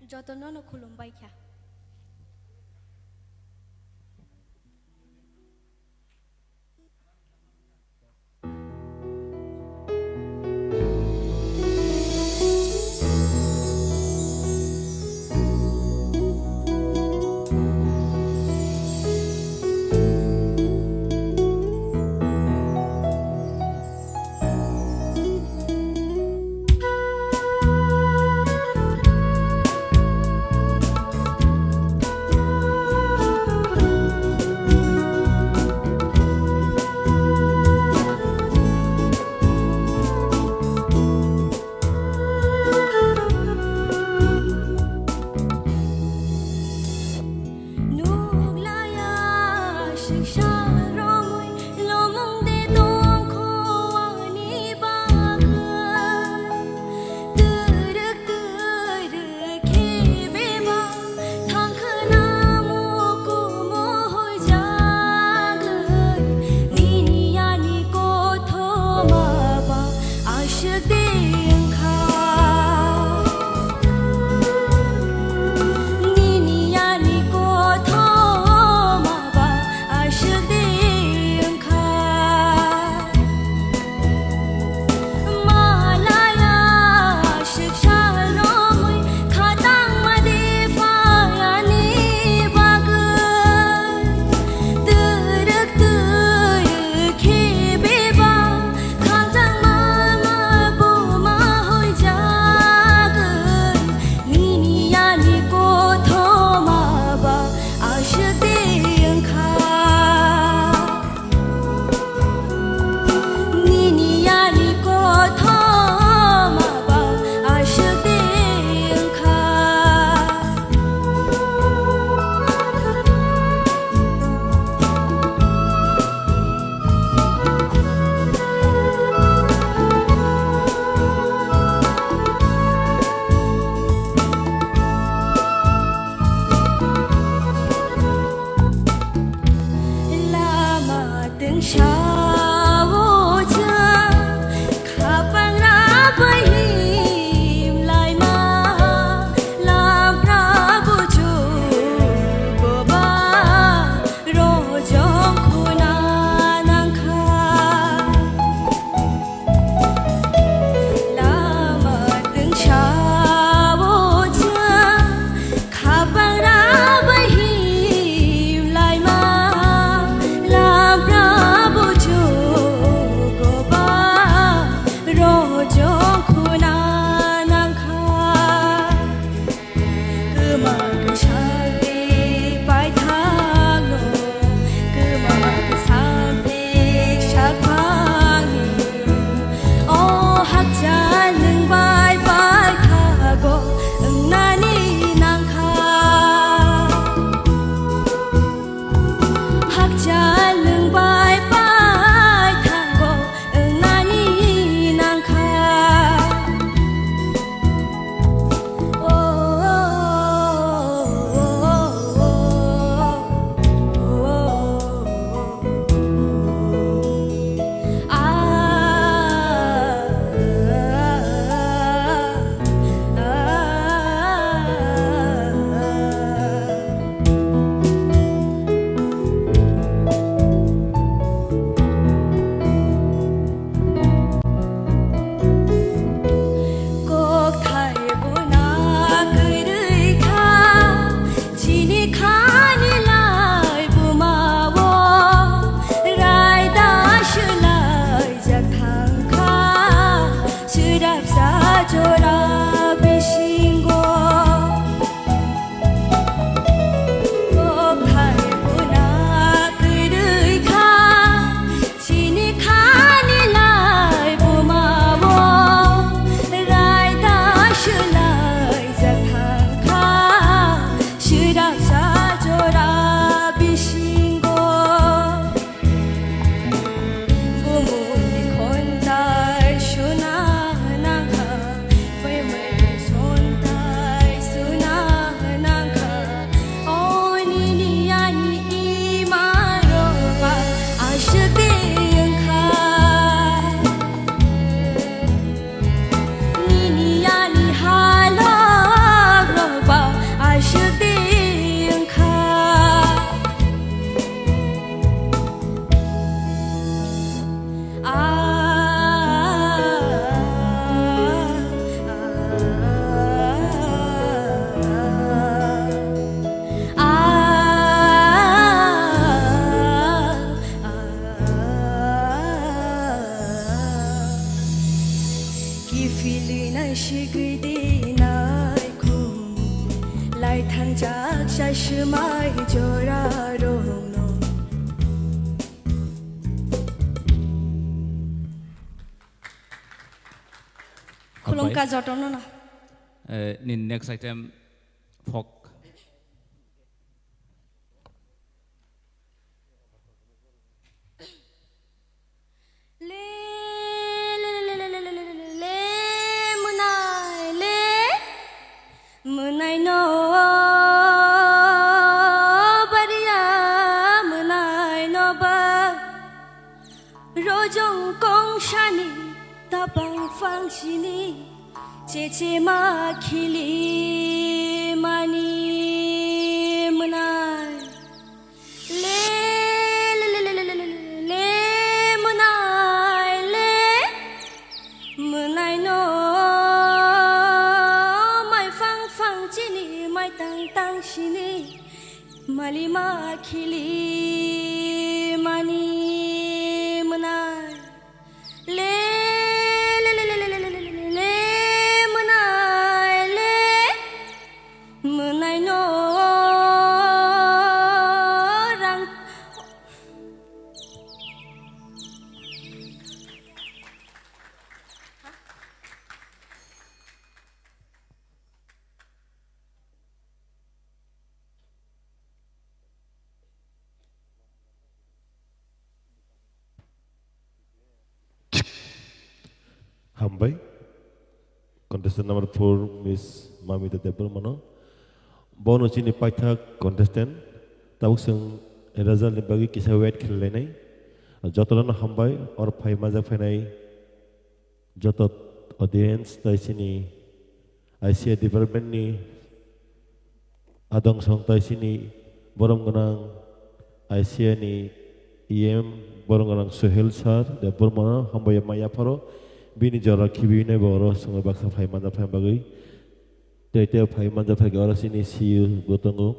যতননো খুলুমবাই খ্যা 给的那空，来谈着下是买就让容诺。Kulungka jotono na. Next item, folk. Munai no baria munai no ba rojong kong shani tapang fang sini cece ma khili mani munai le munai munai no tang sini malima khili mani munai le munai no rang Hambai, contestant number 4, Miss Mamita Debel Mano. Bonus ini paithak contestant, tabuk seng result ni bagi kisah wet khilai nai. Jotolan hambai or phai majak phai nai. Jotot audience tai sini ICA development ni adong song tai sini borong ganang ICA ni EM borong ganang Sohel sir Debel Mano hambai maya paro. Bini jara kibi ne boro sungai baksa phai manja phai bagai tete phai manja phai gara sini siu gotongo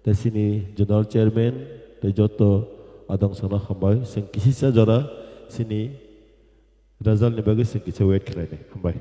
te sini general chairman te joto adang sana hambai sing kisisa jara sini result ne bagai sing kisa wait khlai ne hambai